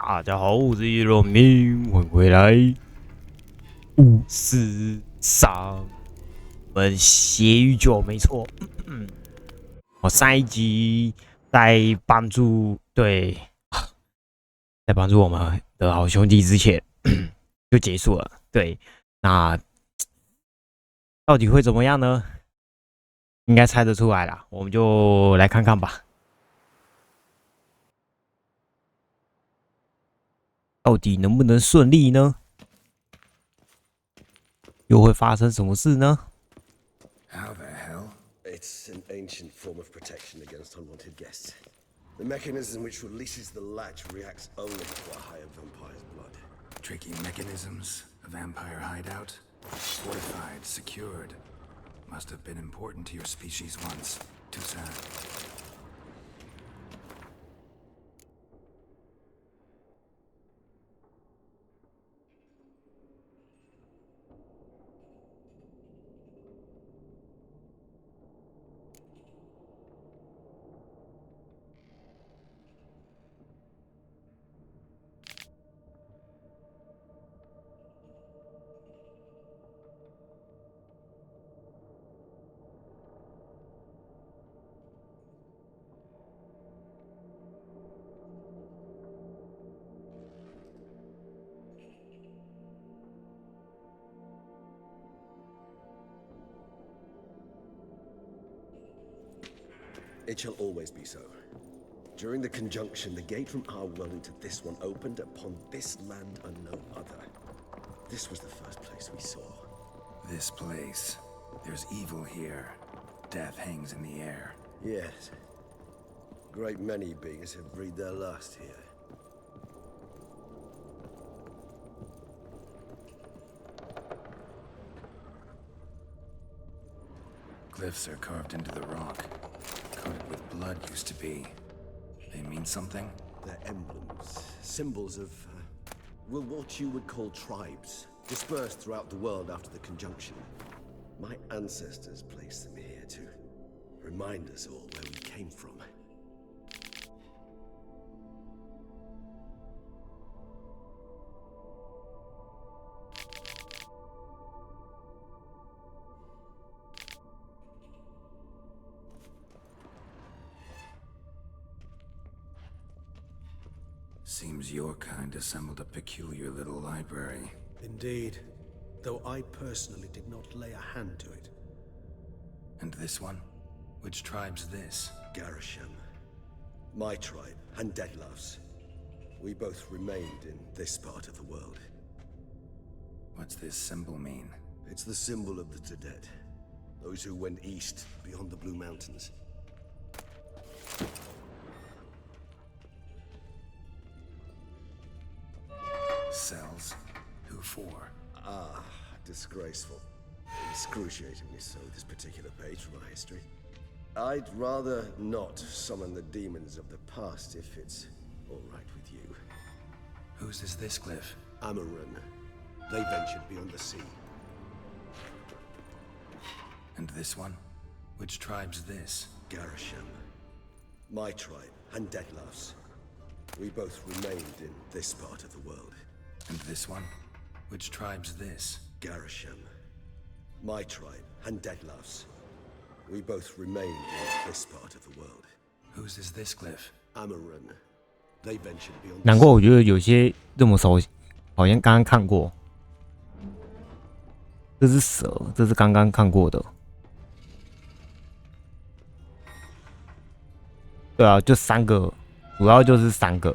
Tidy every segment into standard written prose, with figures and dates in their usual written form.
大家好，我是叶若明，欢迎回来。巫师3，我们血与酒没错。我上一集在帮助在帮助我们的好兄弟之前就结束了。对，那到底会怎么样呢？应该猜得出来啦，我们就来看看吧。到底能不能顺利呢？又会发生什么事呢？ How the hell? It's an ancient form of protection against unwanted guests. The mechanism which releases the latch reacts only to a higher vampire's blood. Tricky mechanisms, a vampire hideout, fortified, secured. Must have been important to your species once. Too sad. It shall always be so. During the conjunction, the gate from our world into this one opened upon this land and no other. This was the first place we saw. This place. There's evil here. Death hangs in the air. Yes. Great many beings have breathed their last here. Glyphs are carved into the rock. Coated with blood used to be. They mean something? They're emblems, symbols of, what you would call tribes, dispersed throughout the world after the conjunction. My ancestors placed them here to remind us all where we came from. Seems your kind assembled a peculiar little library. Indeed, though I personally did not lay a hand to it. And this one? Which tribe's this? Garisham. My tribe, and Deadlove's. We both remained in this part of the world. What's this symbol mean? It's the symbol of the Tedet. Those who went east, beyond the Blue Mountains. Cells? Who for? Ah, disgraceful. Excruciatingly so, this particular page from our history. I'd rather not summon the demons of the past if it's all right with you. Whose is this glyph? Amarun. They ventured beyond the sea. And this one? Which tribe's this? Garisham. My tribe, and Deadlove's. We both remained in this part of the world. And this one? Which tribe's this? Garisham. My tribe, and Deadlove's. We both remained in this part of the world. Whose is this glyph? Amarun. They ventured beyond the sea. 难怪我觉得有些这么熟悉，好像刚刚看过。这是蛇，这是刚刚看过的。对啊，就3个，主要就是3个。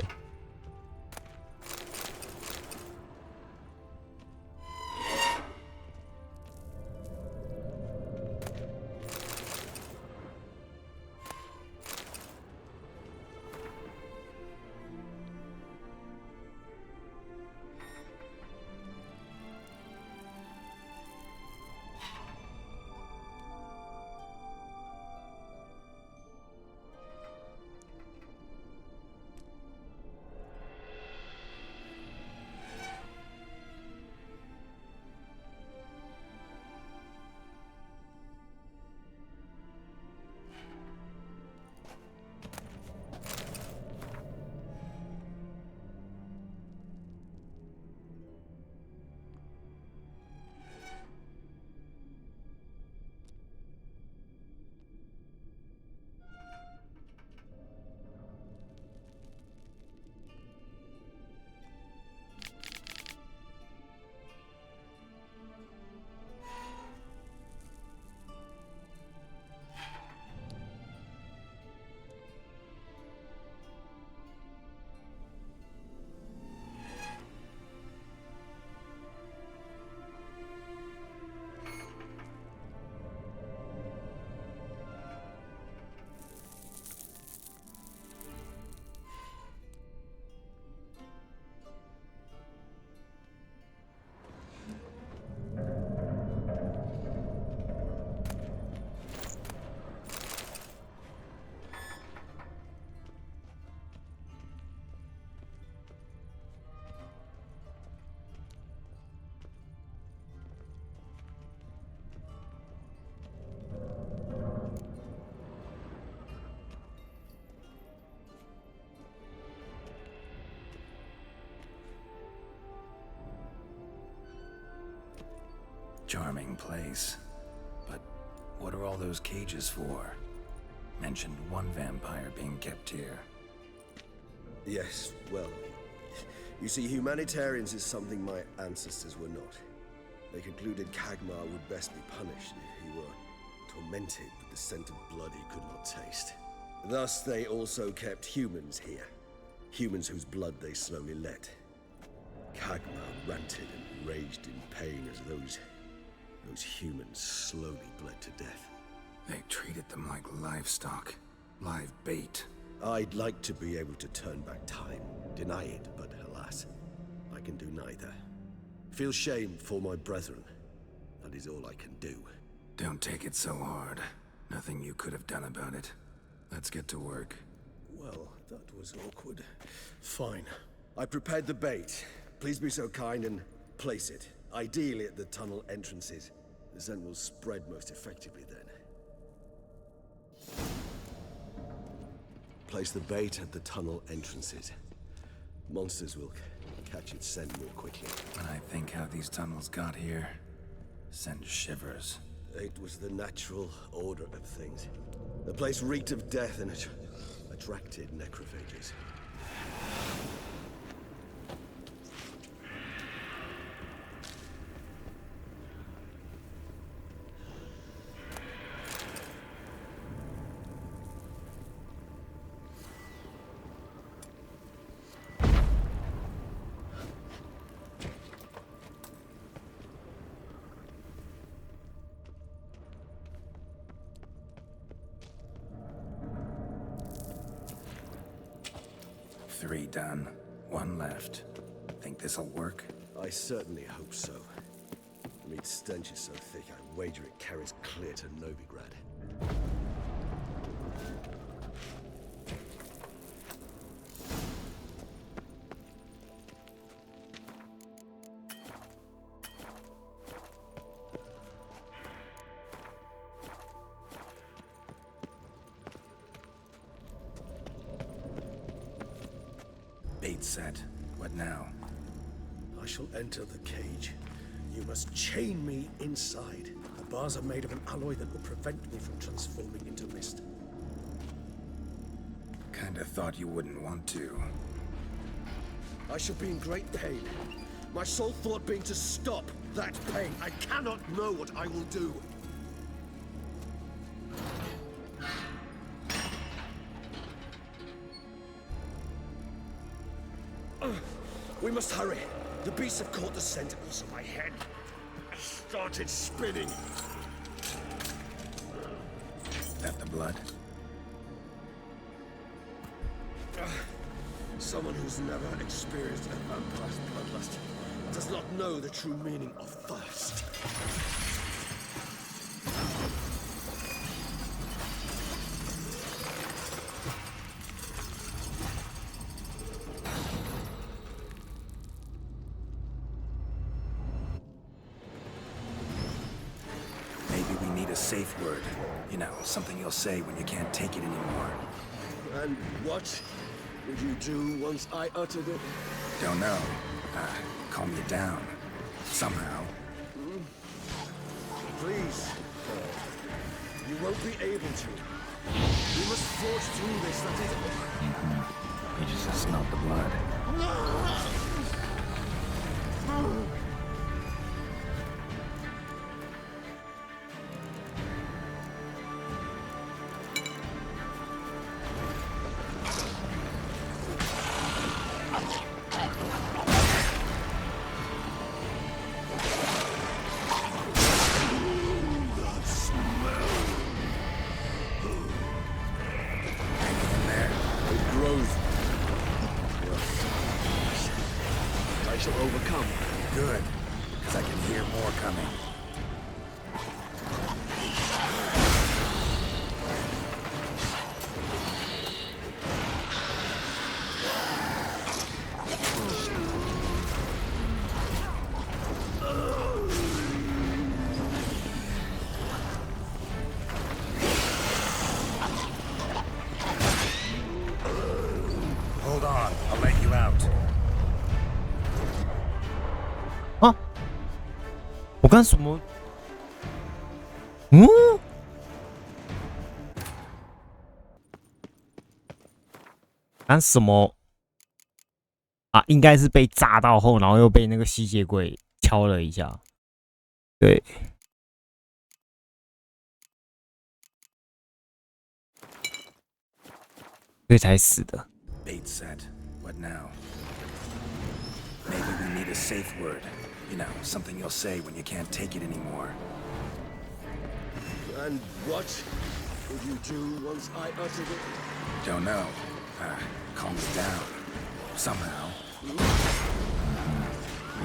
Charming place. But what are all those cages for? Mentioned one vampire being kept here. Yes, well, you see, humanitarians is something my ancestors were not. They concluded Kagmar would best be punished if he were tormented with the scent of blood he could not taste. Thus, they also kept humans here. Humans whose blood they slowly let. Kagmar ranted and raged in pain as those humans slowly bled to death. They treated them like livestock. Live bait. I'd like to be able to turn back time, deny it, but alas, I can do neither. Feel shame for my brethren. That is all I can do. Don't take it so hard. Nothing you could have done about it. Let's get to work. Well, that was awkward. Fine. I prepared the bait. Please be so kind and place it. Ideally at the tunnel entrances. The scent will spread most effectively then. Place the bait at the tunnel entrances. Monsters will catch its scent more quickly. When I think how these tunnels got here, sends shivers. It was the natural order of things. The place reeked of death and it attracted necrophages. Three done. One left. Think this'll work? I certainly hope so. The meat stench is so thick, I wager it carries clear to Novigrad. Bait set. What now? I shall enter the cage. You must chain me inside. The bars are made of an alloy that will prevent me from transforming into mist. Kinda thought you wouldn't want to. I shall be in great pain. My sole thought being to stop that pain. I cannot know what I will do. We must hurry. The beasts have caught the scent. Also, my head started spinning. That the blood? Someone who's never experienced a vampire's bloodlust does not know the true meaning of thirst. A safe word. You know, something you'll say when you can't take it anymore. And what would you do once I uttered it? Don't know. Calm you down. Somehow. Please. You won't be able to. We must forge through this, that is all. You just smelled the blood. I shall overcome. Good, because I can hear more coming. Hold on, I'll let you out. 啊！我刚什么嗯，但什么啊？应该是被炸到后，然后又被那个吸血鬼敲了一下。对，所以才死的。 Bait set. What now? Maybe we need a safe word. You know, something you'll say when you can't take it anymore. And what would you do once I uttered it? Don't know. Calm me down. Somehow. You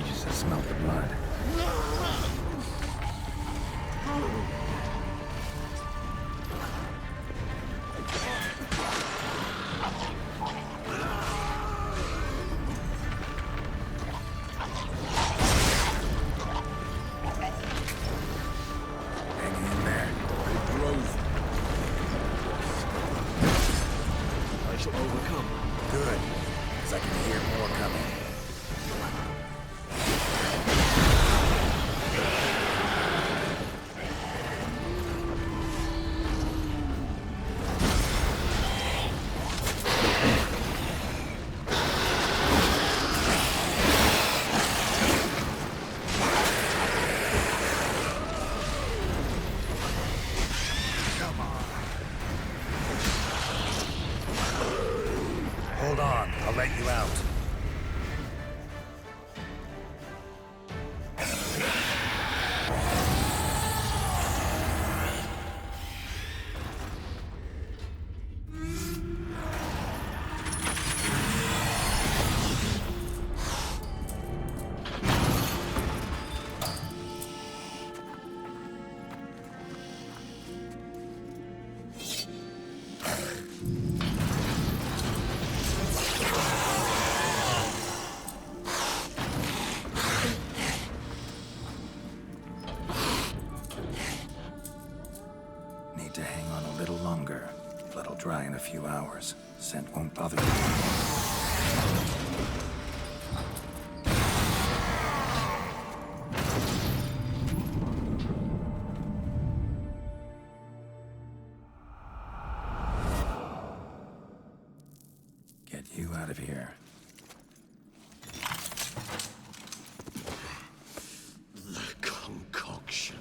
just smelled the blood. Good, because I can hear more coming. Hold on, I'll let you out. Need to hang on a little longer. Blood'll dry in a few hours. Scent won't bother you. Get you out of here. The concoction.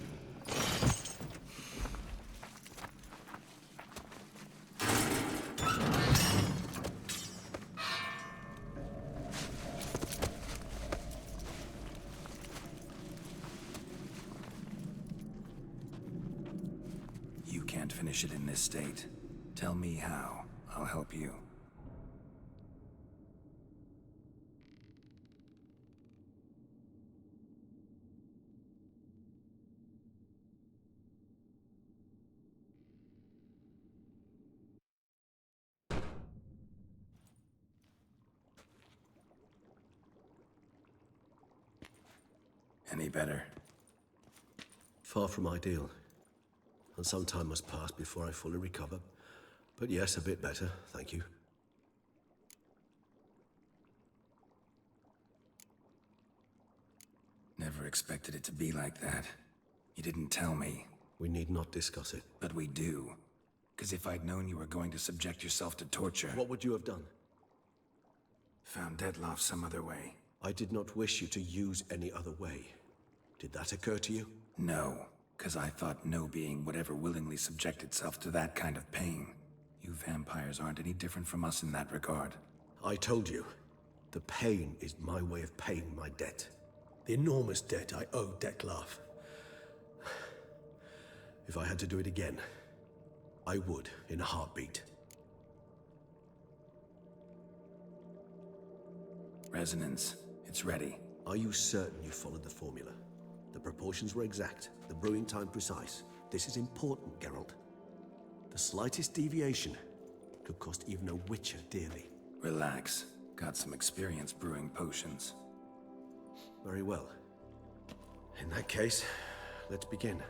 You can't finish it in this state. Tell me how. I'll help you. Any better? Far from ideal. And some time must pass before I fully recover. But yes, a bit better, thank you. Never expected it to be like that. You didn't tell me. We need not discuss it. But we do. Because if I'd known you were going to subject yourself to torture... What would you have done? Found Deadloff some other way. I did not wish you to use any other way. Did that occur to you? No, because I thought no being would ever willingly subject itself to that kind of pain. You vampires aren't any different from us in that regard. I told you, the pain is my way of paying my debt. The enormous debt I owe Dettlaff. If I had to do it again, I would in a heartbeat. Resonance. It's ready. Are you certain you followed the formula? The proportions were exact, the brewing time precise. This is important, Geralt. The slightest deviation could cost even a witcher dearly. Relax. Got some experience brewing potions. Very well. In that case, let's begin.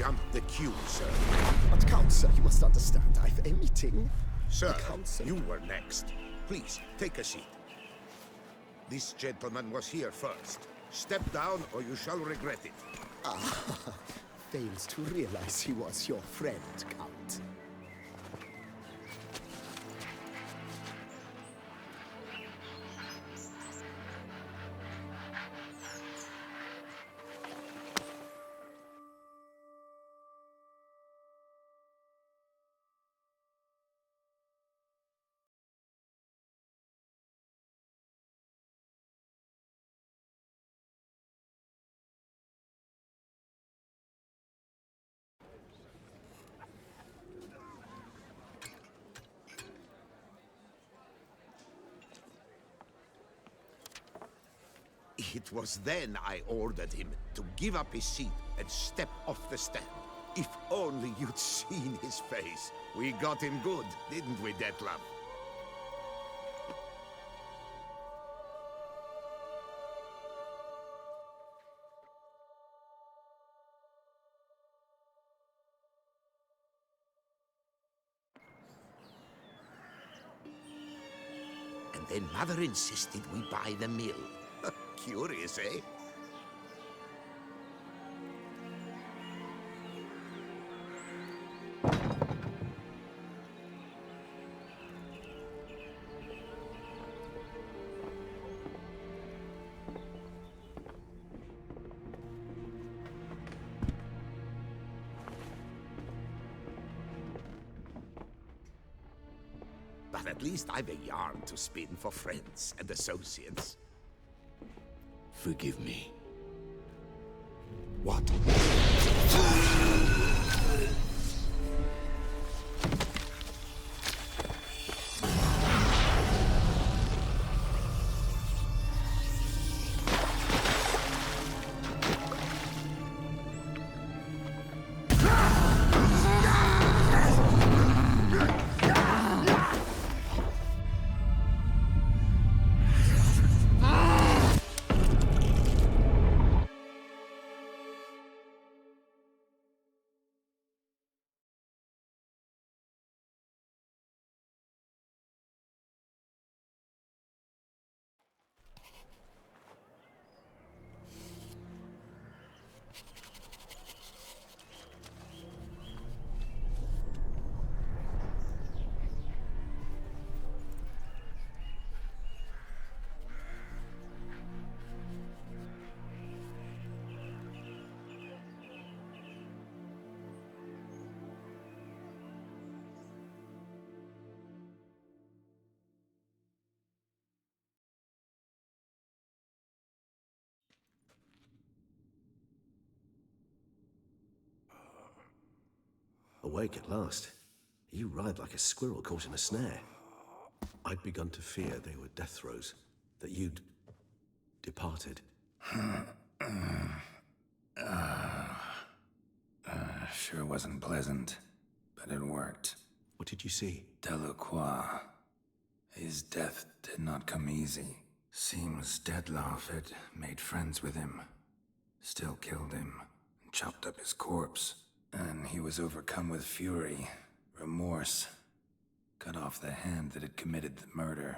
jumped the queue, sir. But Count, sir, you must understand, I've a meeting. Sir, Council. you were next. Please, take a seat. This gentleman was here first. Step down or you shall regret it. Fails to realize he was your friend, Count. It was then I ordered him to give up his seat and step off the stand. If only you'd seen his face. We got him good, didn't we, Detlef? And then Mother insisted we buy the mill. Curious, eh? But at least I've a yarn to spin for friends and associates. Forgive me. What? Awake at last. You ride like a squirrel caught in a snare. I'd begun to fear they were death throes, that you'd departed. Sure wasn't pleasant, but it worked. What did you see? Delacroix. His death did not come easy. Seems Detlef had made friends with him. Still killed him, and chopped up his corpse. And he was overcome with fury, remorse. Cut off the hand that had committed the murder.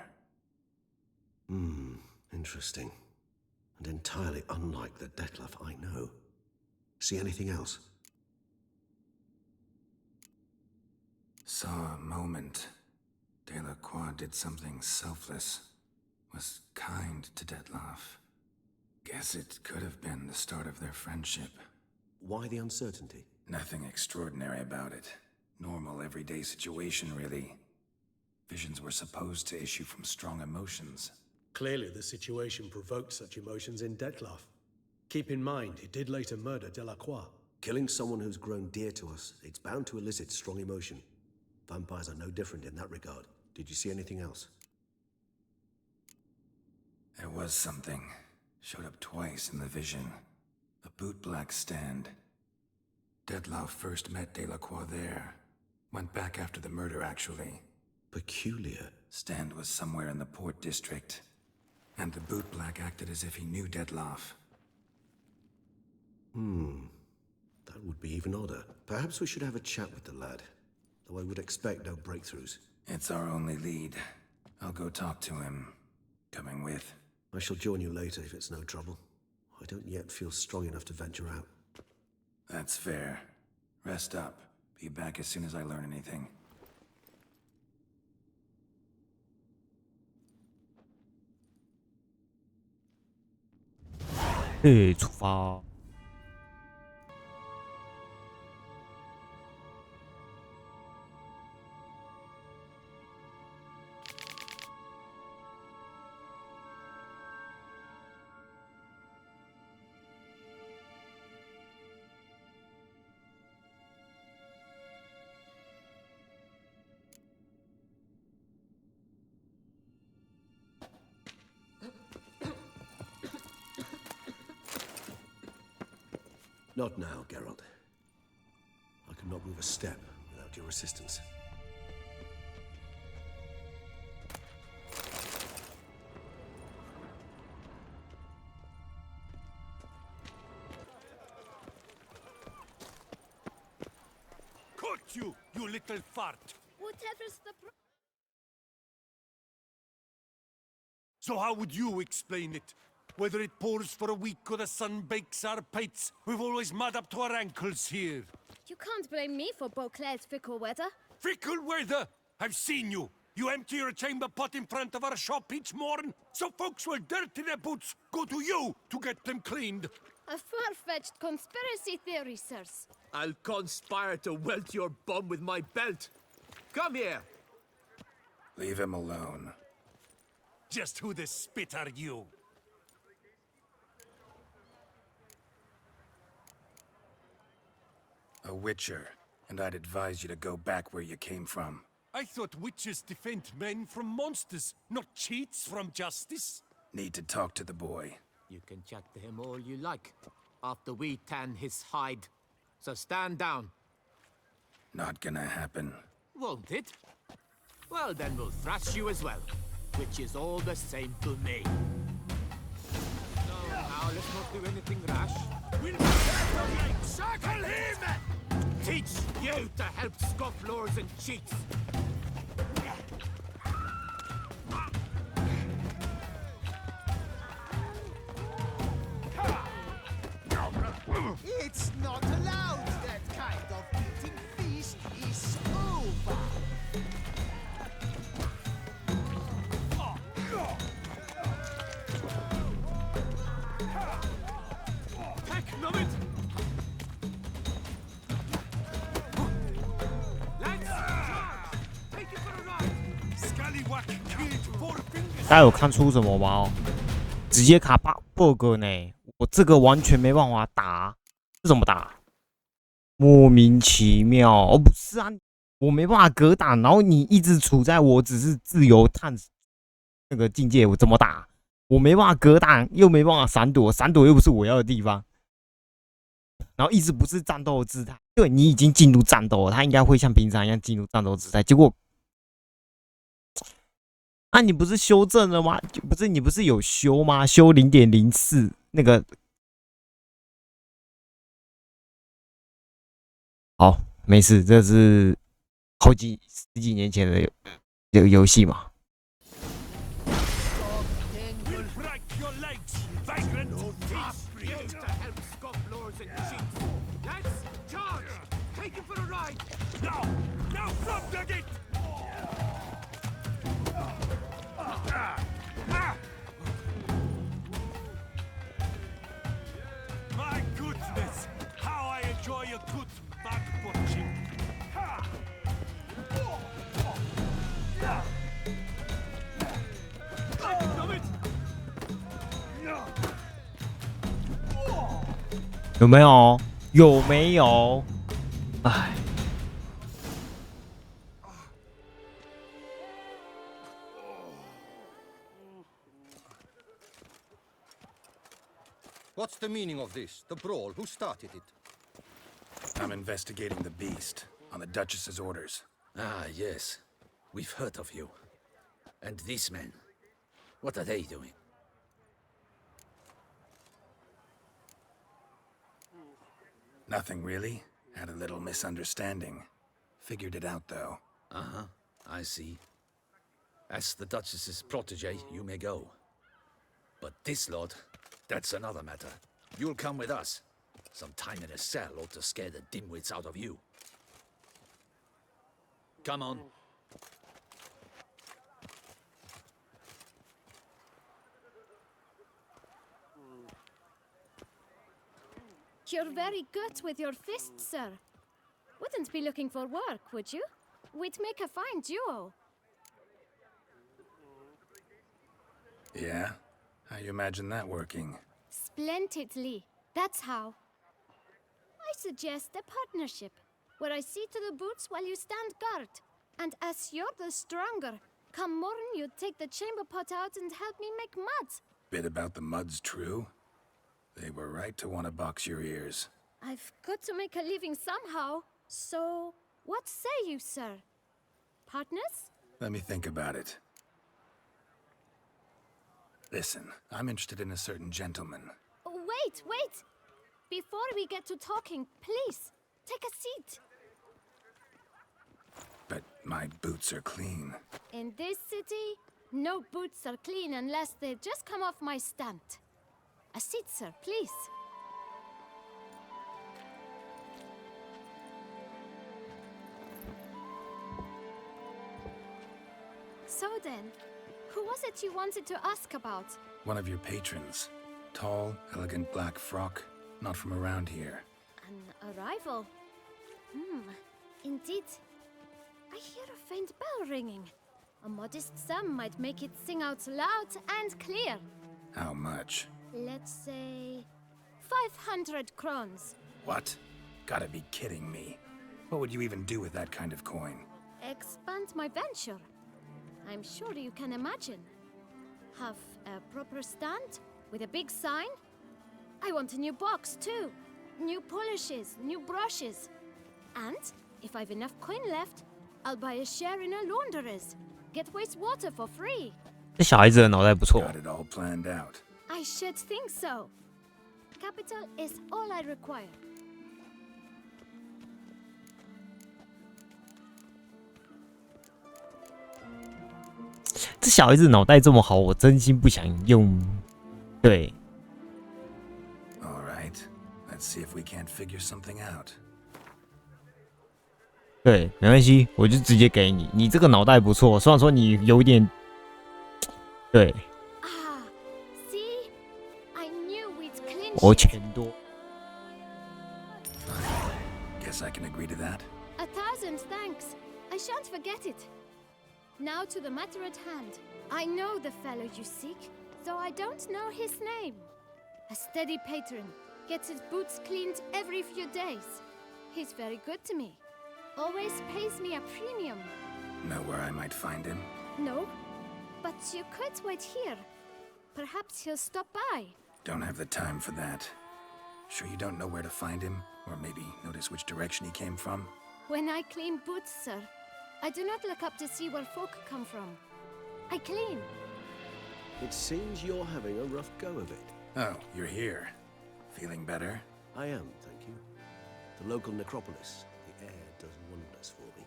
Interesting. And entirely unlike the Detlef I know. See anything else? Saw a moment. Delacroix did something selfless. Was kind to Detlef. Guess it could have been the start of their friendship. Why the uncertainty? Nothing extraordinary about it. Normal, everyday situation, really. Visions were supposed to issue from strong emotions. Clearly, the situation provoked such emotions in Detlef. Keep in mind, he did later murder Delacroix. Killing someone who's grown dear to us, it's bound to elicit strong emotion. Vampires are no different in that regard. Did you see anything else? There was something. Showed up twice in the vision. A bootblack stand. Detlef first met Delacroix there. Went back after the murder, actually. Peculiar. Stand was somewhere in the port district. And the bootblack acted as if he knew Detlef. The That would be even odder. Perhaps we should have a chat with the lad, though I would expect no breakthroughs. It's our only lead. I'll go talk to him. Coming with. I shall join you later if it's no trouble. I don't yet feel strong enough to venture out. That's fair. Rest up. Be back as soon as I learn anything. 出发。Not now, Geralt. I cannot move a step without your assistance. Caught you, you little fart! Whatever's the So how would you explain it? Whether it pours for a week or the sun bakes our pates, we've always mud up to our ankles here. You can't blame me for Beauclair's fickle weather. Fickle weather! I've seen you! You empty your chamber pot in front of our shop each morn, so folks will dirty their boots, go to you to get them cleaned. A far-fetched conspiracy theory, sirs. I'll conspire to welt your bum with my belt. Come here! Leave him alone. Just who the spit are you? A witcher, and I'd advise you to go back where you came from. I thought witches defend men from monsters, not cheats from justice. Need to talk to the boy. You can chat to him all you like, after we tan his hide. So stand down. Not gonna happen. Won't it? Well, then we'll thrash you as well, which is all the same to me. So now let's not do anything rash. We'll circle him! Teach you to help scofflaws and cheats. It's not allowed. That kind of eating feast is over. Heck, numb it! Let's charge! Take it for a ride! Scallywag killed 4 fingers! 大家有看出什么吗？直接卡 bug 呢？我这个完全没办法打，这怎么打？莫名其妙哦，不是啊，我没办法格挡，然后你一直处在我只是自由探那个境界，我怎么打？我没办法格挡，又没办法闪躲，闪躲又不是我要的地方，然后一直不是战斗的姿态。对，你已经进入战斗了，他应该会像平常一样进入战斗姿态，结果。啊，你不是修正了吗？不是，你不是有修吗？修0.04那个。好，没事，这是十几年前的游戏嘛。We'll break your legs, vagrant! Teach you to help scofflaws and cheats. Let's charge! Take it for a ride! Now! Now subject it! My goodness! How I enjoy a good back punching! Damn it! 有没有？有没有？哎。What's the meaning of this? The brawl? Who started it? I'm investigating the beast, on the Duchess's orders. Ah, yes. We've heard of you. And these men, what are they doing? Nothing really. Had a little misunderstanding. Figured it out, though. Uh-huh, I see. As the Duchess's protege, you may go. But this lot, that's another matter. You'll come with us. Some time in a cell ought to scare the dimwits out of you. Come on. You're very good with your fists, sir. Wouldn't be looking for work, would you? We'd make a fine duo. Yeah? How you imagine that working? Splendidly. That's how. I suggest a partnership, where I see to the boots while you stand guard. And as you're the stronger, come morn you take the chamber pot out and help me make mud. Bit about the mud's true? They were right to want to box your ears. I've got to make a living somehow. So, what say you, sir? Partners? Let me think about it. Listen, I'm interested in a certain gentleman. Wait, wait! Before we get to talking, please, take a seat. But my boots are clean. In this city, no boots are clean unless they just come off my stand. A seat, sir, please. So then, who was it you wanted to ask about? One of your patrons. Tall, elegant black frock. Not from around here. An arrival? Indeed. I hear a faint bell ringing. A modest sum might make it sing out loud and clear. How much? Let's say 500 crowns. What? Gotta be kidding me. What would you even do with that kind of coin? Expand my venture. I'm sure you can imagine. Have a proper stand with a big sign. I want a new box too. New polishes, new brushes. And if I've enough coin left, I'll buy a share in a launderer's. Get wastewater for free. 这小孩子的脑袋不错。 Got it all planned out. I should think so. Capital is all I require. 这小孩子脑袋这么好，我真心不想用。对。 All right. Let's see if we can't figure something out. 对，没关系，我就直接给你。你这个脑袋不错，虽然说你有一点，对。 Ah, see? I knew we'd clinch 我 it. 钱多。 Guess I can agree to that. 1,000 thanks. I shan't forget it. Now to the matter at hand. I know the fellow you seek, though I don't know his name. A steady patron, gets his boots cleaned every few days. He's very good to me. Always pays me a premium. Know where I might find him? No, but you could wait here. Perhaps he'll stop by. Don't have the time for that. Sure you don't know where to find him? Or maybe notice which direction he came from? When I clean boots, sir, I do not look up to see where folk come from. I clean. It seems you're having a rough go of it. Oh, you're here. Feeling better? I am, thank you. The local necropolis. The air does wonders for me.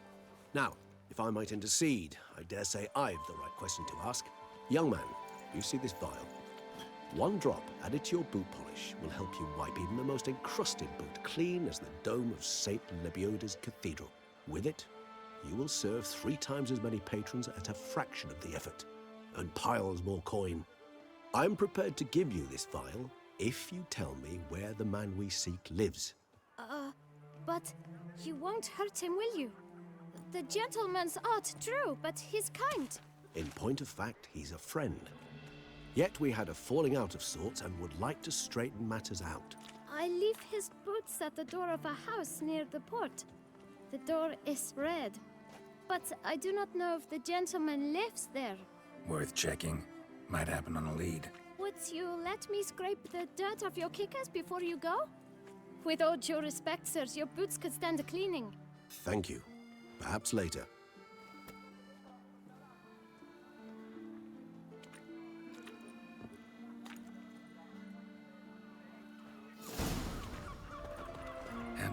Now, if I might intercede, I dare say I've the right question to ask. Young man, you see this vial? One drop added to your boot polish will help you wipe even the most encrusted boot clean as the dome of St. Lebioda's cathedral. With it, you will serve 3 times as many patrons at a fraction of the effort, and piles more coin. I'm prepared to give you this vial if you tell me where the man we seek lives. But you won't hurt him, will you? The gentleman's odd, true, but he's kind. In point of fact, he's a friend. Yet we had a falling out of sorts and would like to straighten matters out. I leave his boots at the door of a house near the port. The door is red, but I do not know if the gentleman lives there. Worth checking. Might happen on a lead. Would you let me scrape the dirt off your kickers before you go? With all due respect, sirs, your boots could stand a cleaning. Thank you. Perhaps later.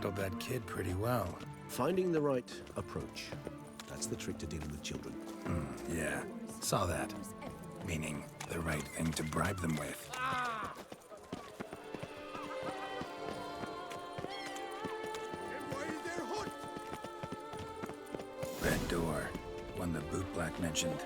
handled that kid pretty well. Finding the right approach. That's the trick to dealing with children. Yeah, saw that. Meaning, the right thing to bribe them with. Red door. One the bootblack mentioned.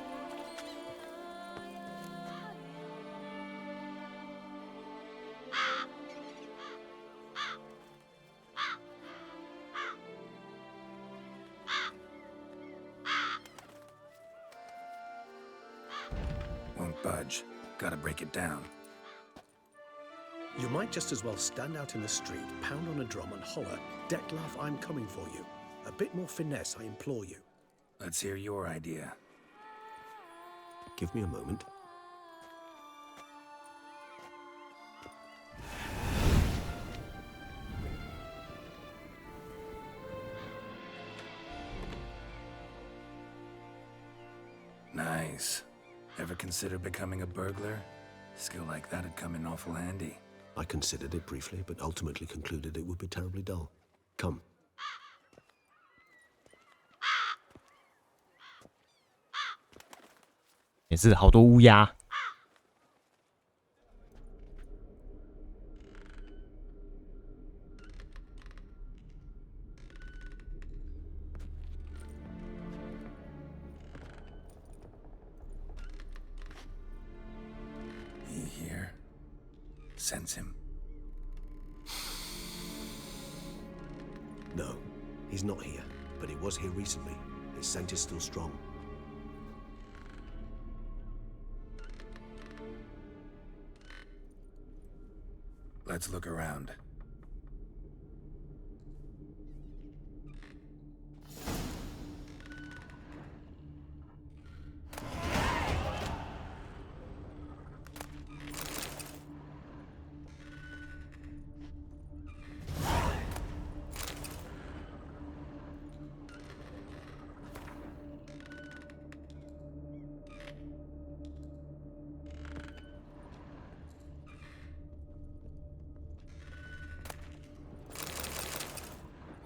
Won't budge. Gotta break it down. You might just as well stand out in the street, pound on a drum and holler, "Detlef, I'm coming for you." A bit more finesse, I implore you. Let's hear your idea. Give me a moment. Nice. Ever consider becoming a burglar? Skill like that'd come in awful handy. I considered it briefly, but ultimately concluded it would be terribly dull. Come. 也是好多乌鸦。He here? Sense him. No, he's not here, but he was here recently. His scent is still strong. Let's look around.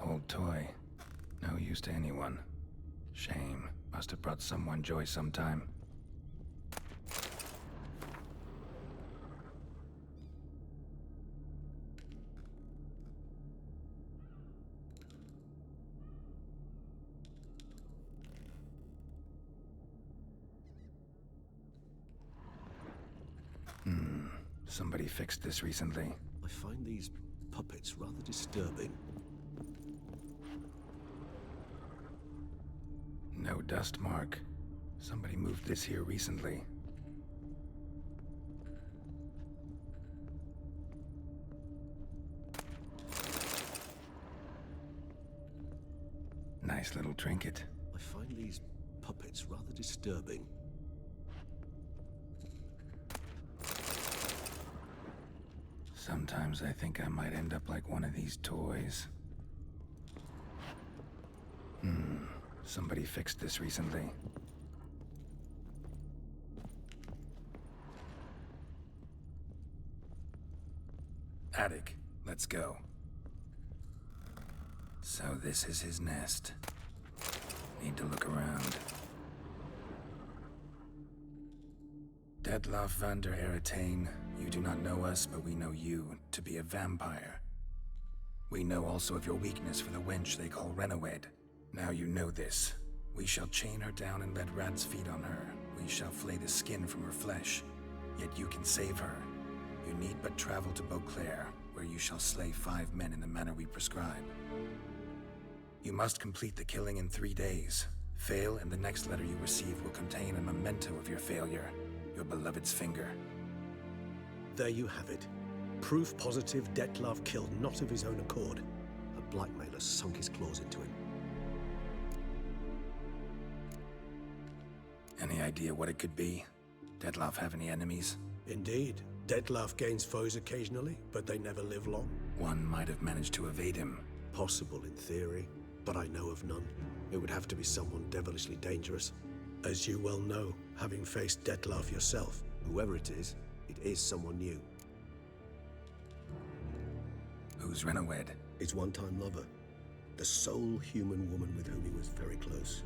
Old toy. No use to anyone. Shame. Must have brought someone joy sometime. Somebody fixed this recently. I find these puppets rather disturbing. No dust mark. Somebody moved this here recently. Nice little trinket. I find these puppets rather disturbing. Sometimes I think I might end up like one of these toys. Somebody fixed this recently. Attic, let's go. So this is his nest. Need to look around. Detlef van der Eretain, you do not know us, but we know you to be a vampire. We know also of your weakness for the wench they call Renawed. Now you know this. We shall chain her down and let rats feed on her. We shall flay the skin from her flesh. Yet you can save her. You need but travel to Beauclair, where you shall slay 5 men in the manner we prescribe. You must complete the killing in 3 days. Fail, and the next letter you receive will contain a memento of your failure. Your beloved's finger. There you have it. Proof positive Detlef killed not of his own accord. A blackmailer sunk his claws into him. Any idea what it could be? Detlef have any enemies? Indeed. Detlef gains foes occasionally, but they never live long. One might have managed to evade him. Possible in theory, but I know of none. It would have to be someone devilishly dangerous. As you well know, having faced Detlef yourself. Whoever it is someone new. Who's Renawed? his one-time lover, the sole human woman with whom he was very close,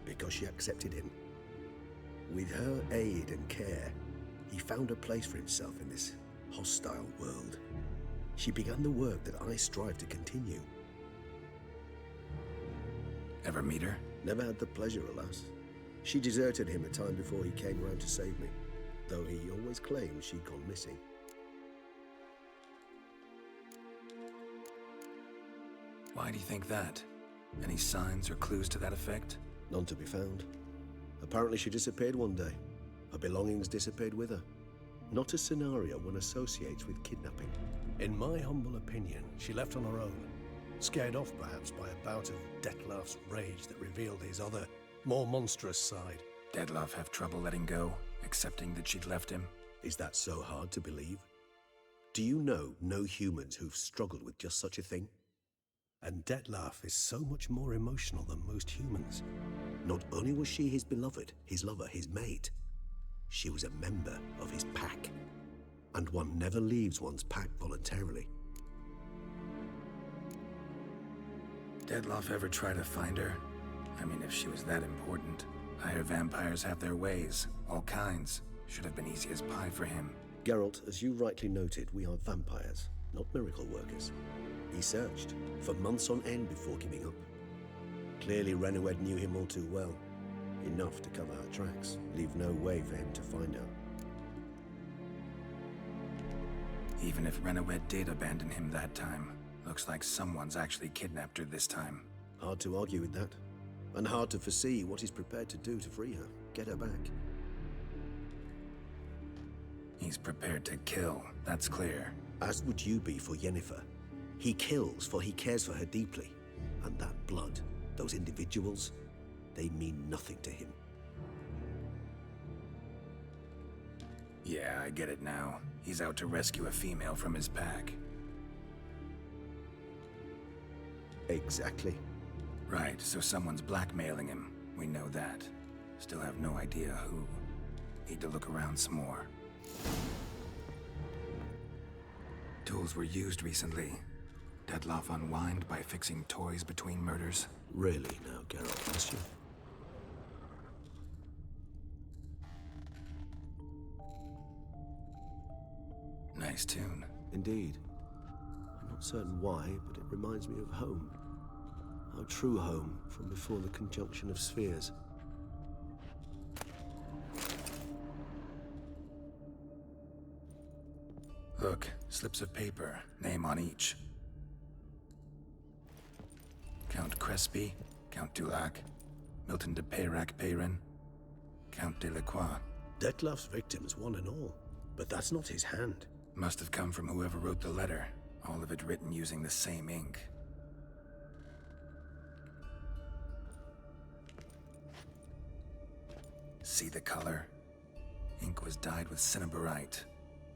because she accepted him. With her aid and care, he found a place for himself in this hostile world. She began the work that I strive to continue. Ever meet her? Never had the pleasure, alas. She deserted him a time before he came round to save me, though he always claimed she'd gone missing. Why do you think that? Any signs or clues to that effect? None to be found. Apparently she disappeared one day. Her belongings disappeared with her. Not a scenario one associates with kidnapping. In my humble opinion, she left on her own. Scared off perhaps by a bout of Detlef's rage that revealed his other, more monstrous side. Detlef have trouble letting go, accepting that she'd left him? Is that so hard to believe? Do you know no humans who've struggled with just such a thing? And Detlef is so much more emotional than most humans. Not only was she his beloved, his lover, his mate, she was a member of his pack. And one never leaves one's pack voluntarily. Detlef ever try to find her? I mean, if she was that important. Higher vampires have their ways, all kinds. Should have been easy as pie for him. Geralt, as you rightly noted, we are vampires, not miracle workers. He searched for months on end before giving up. Clearly Renoued knew him all too well. Enough to cover her tracks, leave no way for him to find her. Even if Renoued did abandon him that time, looks like someone's actually kidnapped her this time. Hard to argue with that. And hard to foresee what he's prepared to do to free her, get her back. He's prepared to kill, that's clear. As would you be for Yennefer. He kills for he cares for her deeply. And that blood, those individuals, they mean nothing to him. Yeah, I get it now. He's out to rescue a female from his pack. Exactly. Right, so someone's blackmailing him. We know that. Still have no idea who. Need to look around some more. Tools were used recently. Detlef unwind by fixing toys between murders. Really now, Geralt, must you? Nice tune. Indeed. I'm not certain why, but it reminds me of home. Our true home from before the conjunction of spheres. Look, slips of paper, name on each. Count Crespi, Count Dulac, Milton de Peyrac-Peyrin, Count Delacroix. Detlef's victims, one and all. But that's not his hand. Must have come from whoever wrote the letter. All of it written using the same ink. See the color? Ink was dyed with cinnabarite.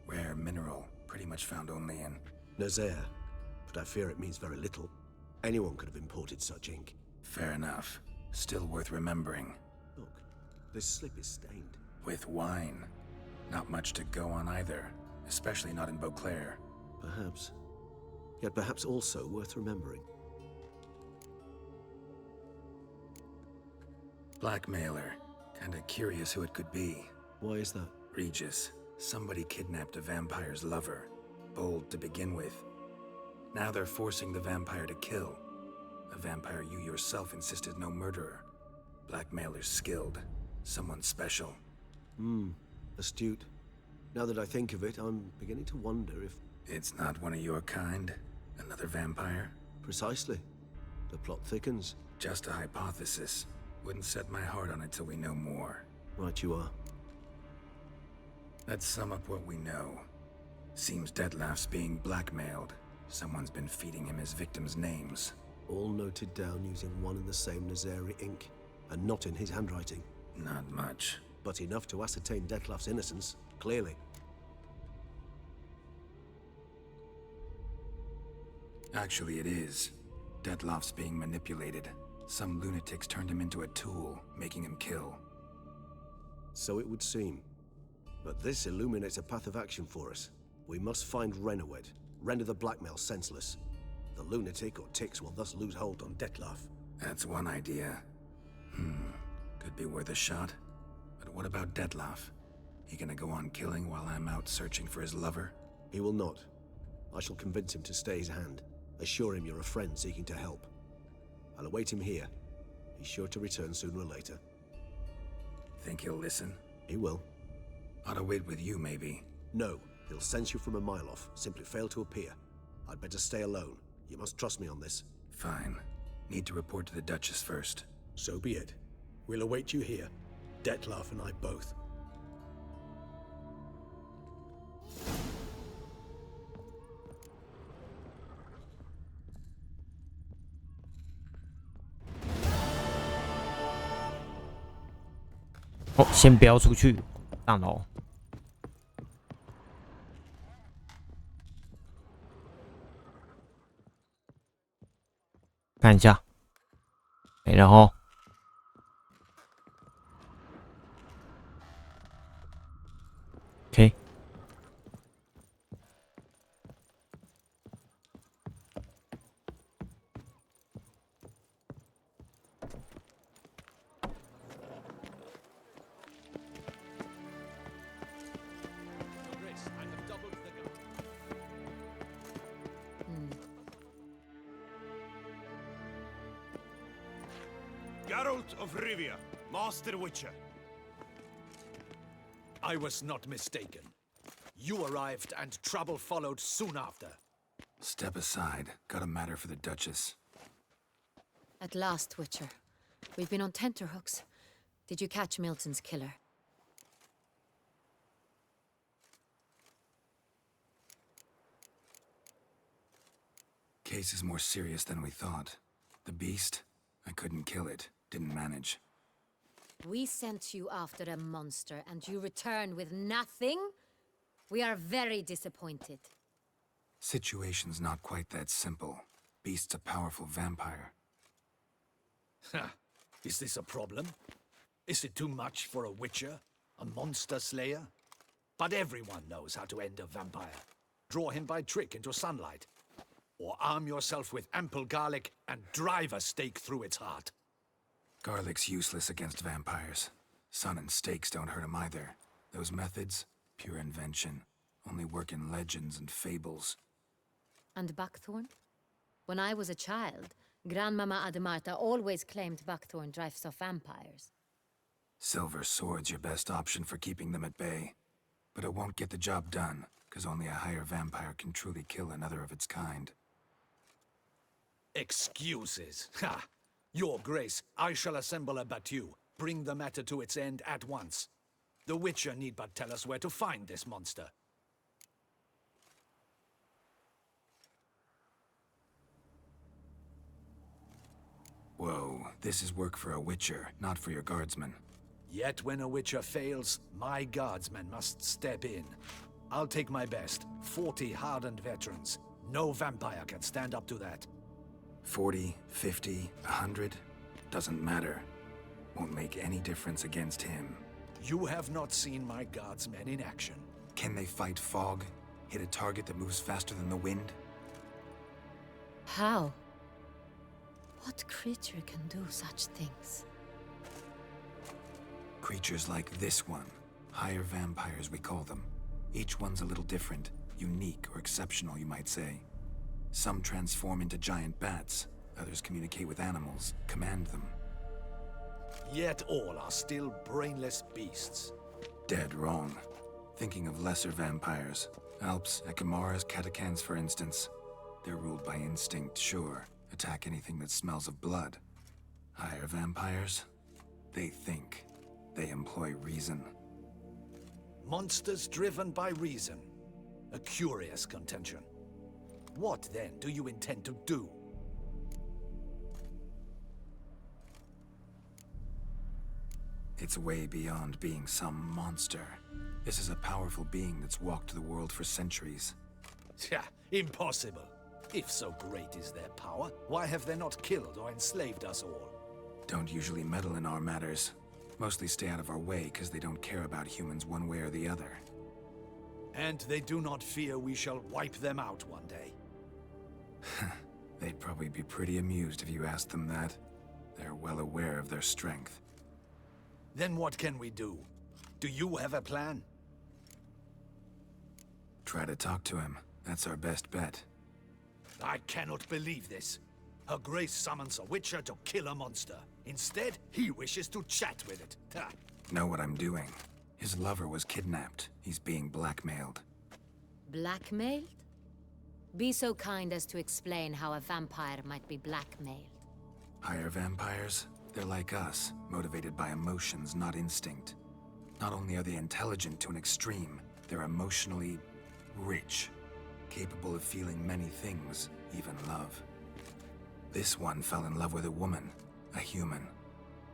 Rare mineral, pretty much found only in Nazaire, but I fear it means very little. Anyone could have imported such ink. Fair enough. Still worth remembering. Look, this slip is stained. With wine. Not much to go on either, especially not in Beauclair. Perhaps. Yet perhaps also worth remembering. Blackmailer. Kinda curious who it could be. Why is that? Regis. Somebody kidnapped a vampire's lover. Bold to begin with. Now they're forcing the vampire to kill. A vampire you yourself insisted no murderer. Blackmailer's skilled. Someone special. Astute. Now that I think of it, I'm beginning to wonder if... It's not one of your kind? Another vampire? Precisely. The plot thickens. Just a hypothesis. Wouldn't set my heart on it till we know more. Right you are. Let's sum up what we know. Seems Detlef's being blackmailed. Someone's been feeding him his victims' names. All noted down using one and the same Nazaire ink, and not in his handwriting. Not much. But enough to ascertain Detlef's innocence, clearly. Actually, it is. Detlef's being manipulated. Some lunatics turned him into a tool, making him kill. So it would seem. But this illuminates a path of action for us. We must find Renoued, render the blackmail senseless. The lunatic or ticks will thus lose hold on Detlef. That's one idea. Could be worth a shot. But what about Detlef? He gonna go on killing while I'm out searching for his lover? He will not. I shall convince him to stay his hand. Assure him you're a friend seeking to help. I'll await him here. He's sure to return sooner or later. Think he'll listen? He will. Ought to wait with you, maybe. No, he'll sense you from a mile off. Simply fail to appear. I'd better stay alone. You must trust me on this. Fine. Need to report to the Duchess first. So be it. We'll await you here. Detlef and I both. Oh, 先不要出去，上楼。看一下，然后 ，OK。Geralt of Rivia, Master Witcher. I was not mistaken. You arrived and trouble followed soon after. Step aside. Got a matter for the Duchess. At last, Witcher. We've been on tenterhooks. Did you catch Milton's killer? Case is more serious than we thought. The beast? I couldn't kill it. Didn't manage. We sent you after a monster, and you returned with nothing? We are very disappointed. Situation's not quite that simple. Beast's a powerful vampire. Is this a problem? Is it too much for a Witcher? A monster slayer? But everyone knows how to end a vampire. Draw him by trick into sunlight. Or arm yourself with ample garlic and drive a stake through its heart. Garlic's useless against vampires. Sun and stakes don't hurt him either. Those methods, pure invention. Only work in legends and fables. And buckthorn? When I was a child, Grandmama Ademarta always claimed buckthorn drives off vampires. Silver sword's your best option for keeping them at bay. But it won't get the job done, because only a higher vampire can truly kill another of its kind. Excuses. Ha! Your Grace, I shall assemble a battue. Bring the matter to its end at once. The Witcher need but tell us where to find this monster. Whoa, this is work for a Witcher, not for your guardsmen. Yet when a Witcher fails, my guardsmen must step in. I'll take my best. 40 hardened veterans. No vampire can stand up to that. 40, 50, 100? Doesn't matter. Won't make any difference against him. You have not seen my guardsmen in action. Can they fight fog? Hit a target that moves faster than the wind? How? What creature can do such things? Creatures like this one. Higher vampires, we call them. Each one's a little different. Unique or exceptional, you might say. Some transform into giant bats. Others communicate with animals, command them. Yet all are still brainless beasts. Dead wrong. Thinking of lesser vampires. Alps, Ekamaras, Catacans, for instance. They're ruled by instinct, sure. Attack anything that smells of blood. Higher vampires? They think. They employ reason. Monsters driven by reason. A curious contention. What, then, do you intend to do? It's way beyond being some monster. This is a powerful being that's walked the world for centuries. Impossible. If so great is their power, why have they not killed or enslaved us all? Don't usually meddle in our matters. Mostly stay out of our way because they don't care about humans one way or the other. And they do not fear we shall wipe them out one day. They'd probably be pretty amused if you asked them that. They're well aware of their strength. Then what can we do? Do you have a plan? Try to talk to him. That's our best bet. I cannot believe this. Her Grace summons a witcher to kill a monster. Instead, he wishes to chat with it. Ha. Know what I'm doing. His lover was kidnapped. He's being blackmailed. Blackmailed? Be so kind as to explain how a vampire might be blackmailed. Higher vampires? They're like us, motivated by emotions, not instinct. Not only are they intelligent to an extreme, they're emotionally rich, capable of feeling many things, even love. This one fell in love with a woman, a human,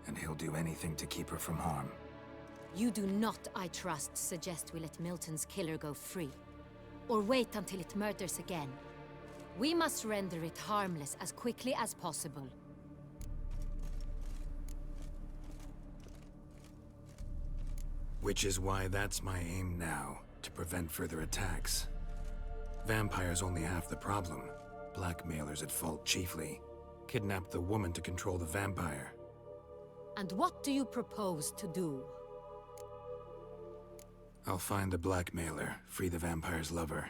and he'll do anything to keep her from harm. You do not, I trust, suggest we let Milton's killer go free, or wait until it murders again. We must render it harmless as quickly as possible. Which is why that's my aim now, to prevent further attacks. Vampires only half the problem. Blackmailers at fault chiefly. Kidnapped the woman to control the vampire. And what do you propose to do? I'll find the blackmailer, free the vampire's lover.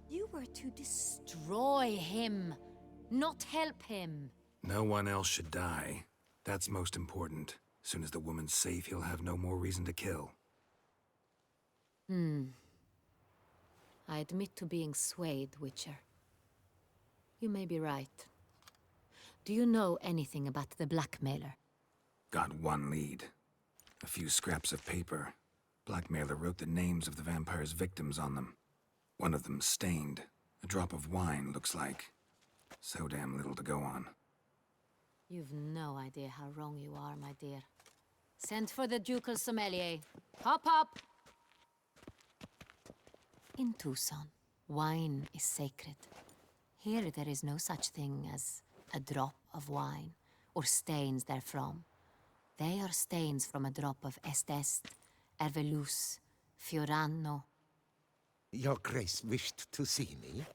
You were to destroy him, not help him. No one else should die. That's most important. As soon as the woman's safe, he'll have no more reason to kill. I admit to being swayed, Witcher. You may be right. Do you know anything about the blackmailer? Got one lead. A few scraps of paper. Blackmailer wrote the names of the vampire's victims on them. One of them stained. A drop of wine, looks like. So damn little to go on. You've no idea how wrong you are, my dear. Send for the ducal sommelier. Hop, hop! In Tucson, wine is sacred. Here there is no such thing as a drop of wine, or stains therefrom. They are stains from a drop of Est, Ervelus, Fiorano. Your Grace wished to see me?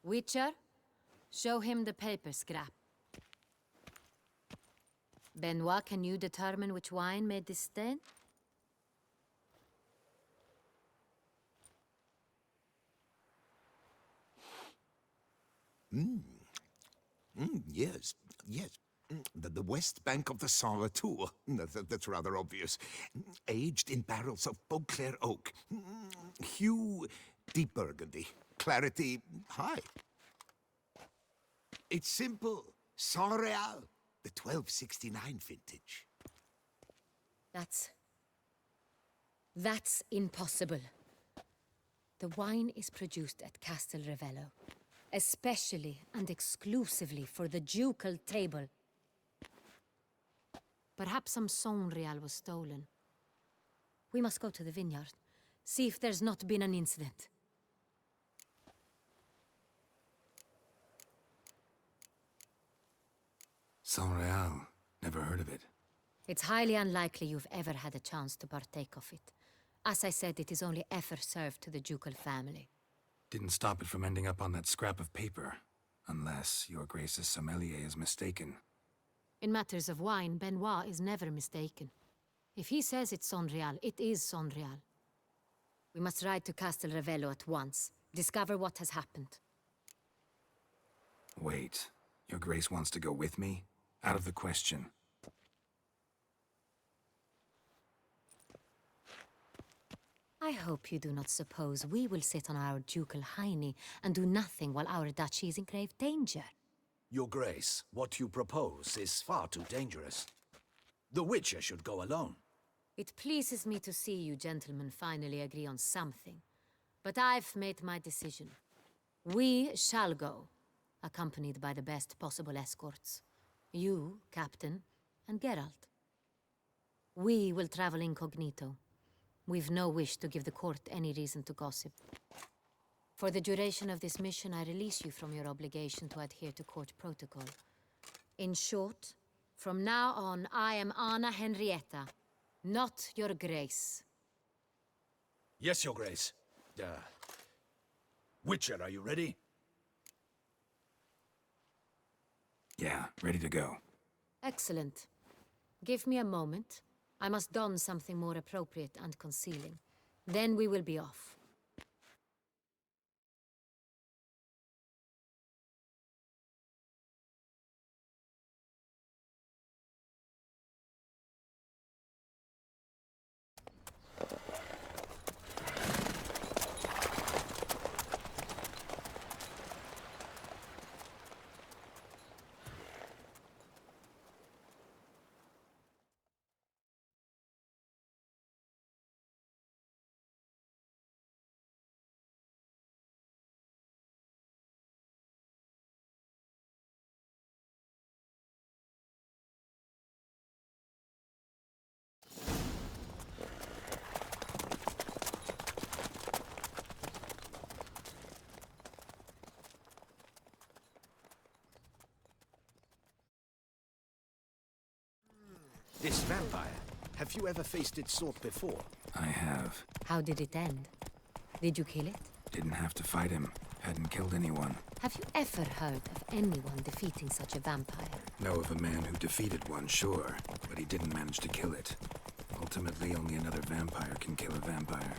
Witcher, show him the paper scrap. Benoit, can you determine which wine made this stain? Yes, yes. The west bank of the Saint Retour. That's rather obvious. Aged in barrels of Beauclair oak. Hue, deep burgundy. Clarity, high. It's simple. Saint Real, the 1269 vintage. That's impossible. The wine is produced at Castel Ravello, especially and exclusively for the ducal table. Perhaps some Saint Real was stolen. We must go to the vineyard, see if there's not been an incident. Saint Real. Never heard of it. It's highly unlikely you've ever had a chance to partake of it. As I said, it is only ever served to the ducal family. Didn't stop it from ending up on that scrap of paper. Unless your Grace's sommelier is mistaken. In matters of wine, Benoit is never mistaken. If he says it's Saint Real, it is Saint Real. We must ride to Castel Ravello at once. Discover what has happened. Wait. Your Grace wants to go with me? Out of the question. I hope you do not suppose we will sit on our ducal hiney and do nothing while our duchy is in grave danger. Your Grace, what you propose is far too dangerous. The Witcher should go alone. It pleases me to see you gentlemen finally agree on something. But I've made my decision. We shall go, accompanied by the best possible escorts. You, Captain, and Geralt. We will travel incognito. We've no wish to give the court any reason to gossip. For the duration of this mission, I release you from your obligation to adhere to court protocol. In short, from now on, I am Anna Henrietta, not your Grace. Yes, Your Grace. Witcher, are you ready? Yeah, ready to go. Excellent. Give me a moment. I must don something more appropriate and concealing. Then we will be off. This vampire, have you ever faced its sort before? I have. How did it end? Did you kill it? Didn't have to fight him. Hadn't killed anyone. Have you ever heard of anyone defeating such a vampire? Know of a man who defeated one, sure, but he didn't manage to kill it. Ultimately, only another vampire can kill a vampire.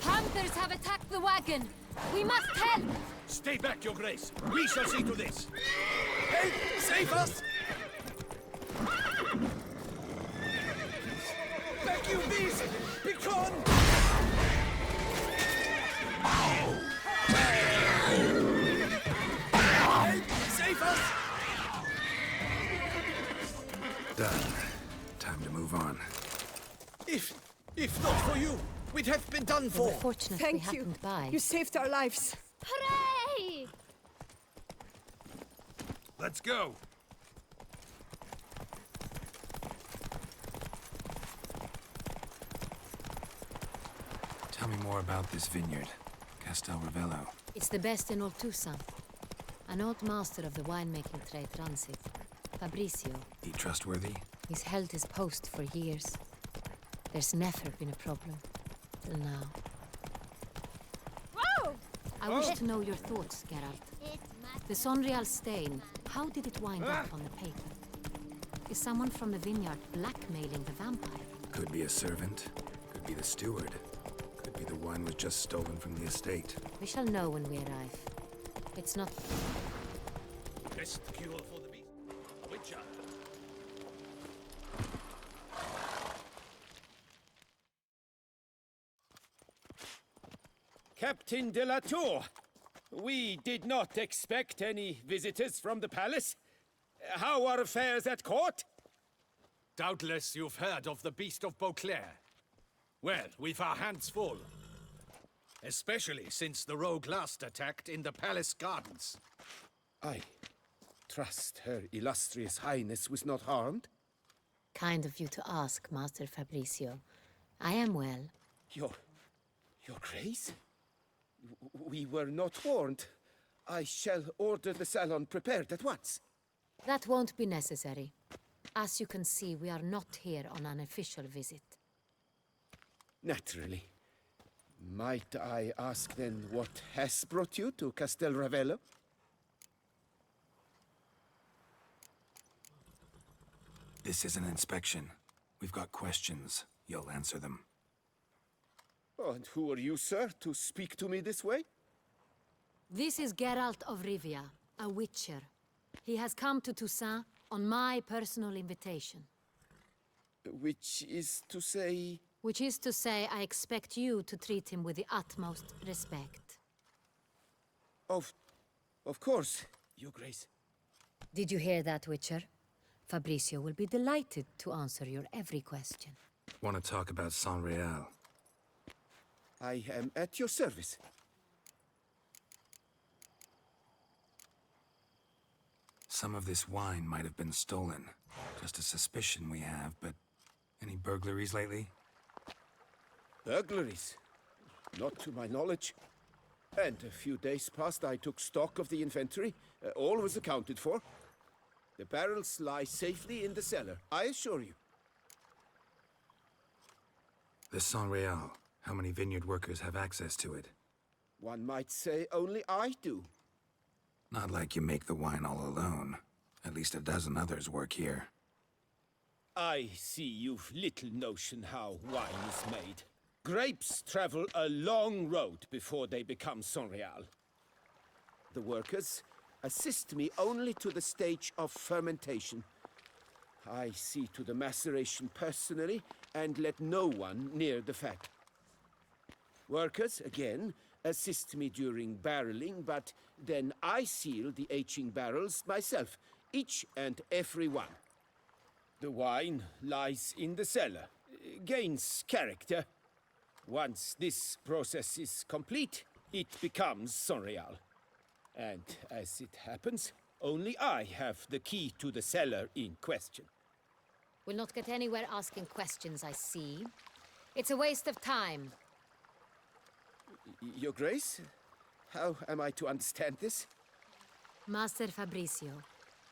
Hunters have attacked the wagon! We must help! Stay back, Your Grace. We shall see to this. Help! Save us! Thank you, beast! Be gone! Help! Save us! Done. Time to move on. If not for you, we'd have been done for. We're fortunate we happened by. You saved our lives. Hooray! Let's go. Tell me more about this vineyard. Castel Ravello. It's the best in all Toussaint. An old master of the winemaking trade runs it. Fabrizio. He trustworthy? He's held his post for years. There's never been a problem. Till now. Whoa! I wish to know your thoughts, Geralt. The Sonreal stain, how did it wind up on the paper? Is someone from the vineyard blackmailing the vampire? Could be a servant. Could be the steward. Could be the wine was just stolen from the estate. We shall know when we arrive. It's not... Best cure for the beast. Witcher. Captain de la Tour, we did not expect any visitors from the palace. How are affairs at court? Doubtless you've heard of the Beast of Beauclair. Well, we've our hands full. Especially since the rogue last attacked in the palace gardens. I trust Her Illustrious Highness was not harmed? Kind of you to ask, Master Fabrizio. I am well. Your Grace? We were not warned. I shall order the salon prepared at once. That won't be necessary. As you can see, we are not here on an official visit. Naturally. Might I ask then what has brought you to Castel Ravello? This is an inspection. We've got questions. You'll answer them. Oh, and who are you, sir, to speak to me this way? This is Geralt of Rivia, a witcher. He has come to Toussaint on my personal invitation. Which is to say... Which is to say, I expect you to treat him with the utmost respect. Of course, Your Grace. Did you hear that, Witcher? Fabrizio will be delighted to answer your every question. Want to talk about Sonreal? I am at your service. Some of this wine might have been stolen. Just a suspicion we have, but any burglaries lately? Burglaries? Not to my knowledge. And a few days past, I took stock of the inventory. All was accounted for. The barrels lie safely in the cellar, I assure you. The San Real. How many vineyard workers have access to it? One might say only I do. Not like you make the wine all alone. At least a dozen others work here. I see you've little notion how wine is made. Grapes travel a long road before they become San Real. The workers assist me only to the stage of fermentation. I see to the maceration personally and let no one near the fat. Workers, again, assist me during barreling, but then I seal the aging barrels myself, each and every one. The wine lies in the cellar, gains character. Once this process is complete, it becomes San Real. And as it happens, only I have the key to the cellar in question. We'll not get anywhere asking questions, I see. It's a waste of time. Your Grace? How am I to understand this? Master Fabricio,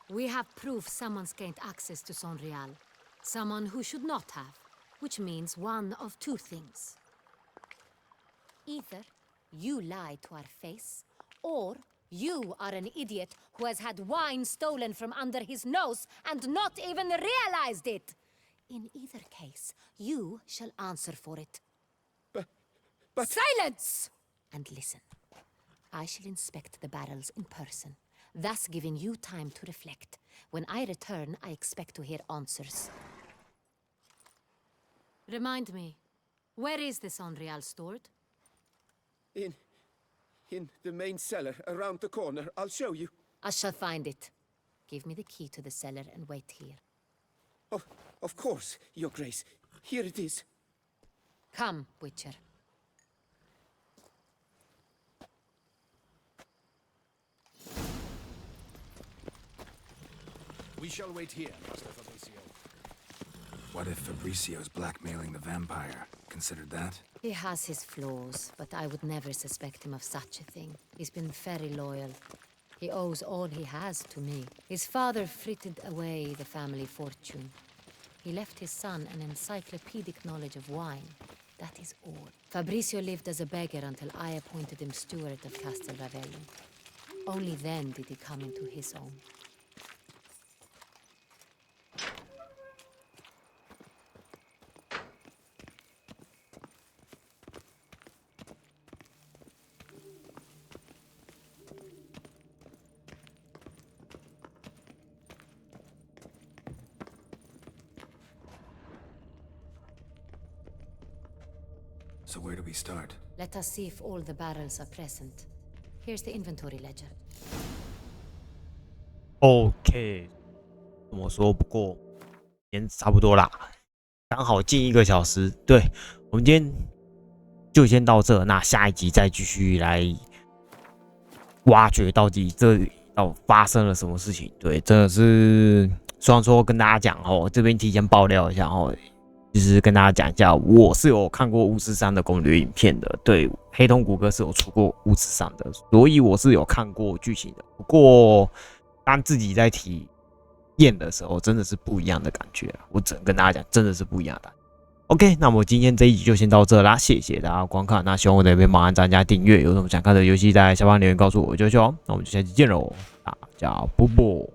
we have proof someone's gained access to San Real. Someone who should not have, which means one of two things. Either you lied to our face, or you are an idiot who has had wine stolen from under his nose and not even realized it. In either case, you shall answer for it. But... Silence! And listen. I shall inspect the barrels in person, thus giving you time to reflect. When I return, I expect to hear answers. Remind me, where is the San Real stored? In the main cellar, around the corner. I'll show you. I shall find it. Give me the key to the cellar and wait here. Oh, of course, Your Grace. Here it is. Come, Witcher. We shall wait here, Master Fabricio. What if Fabricio's blackmailing the vampire? Considered that? He has his flaws, but I would never suspect him of such a thing. He's been very loyal. He owes all he has to me. His father frittered away the family fortune. He left his son an encyclopedic knowledge of wine. That is all. Fabricio lived as a beggar until I appointed him steward of Castel Ravelli. Only then did he come into his own. So where do we start? Let us see if all the barrels are present. Here's the inventory ledger. OK， 怎么说？不过今天差不多啦，刚好近1个小时。对，我们今天就先到这，那下一集再继续来挖掘到底这里发生了什么事情。对，真的是，虽然说跟大家讲哦，这边提前爆料一下哦。就是跟大家讲一下，我是有看过巫师3的攻略影片的，对，黑瞳谷歌是有出过巫师3的，所以我是有看过剧情的。不过，当自己在体验的时候，真的是不一样的感觉啊！我只能跟大家讲，真的是不一样的。OK， 那么今天这一集就先到这啦，谢谢大家观看。那希望我的影片帮按赞加订阅，有什么想看的游戏在下方留言告诉我，就哦。那我们就下期见喽，大家啵啵。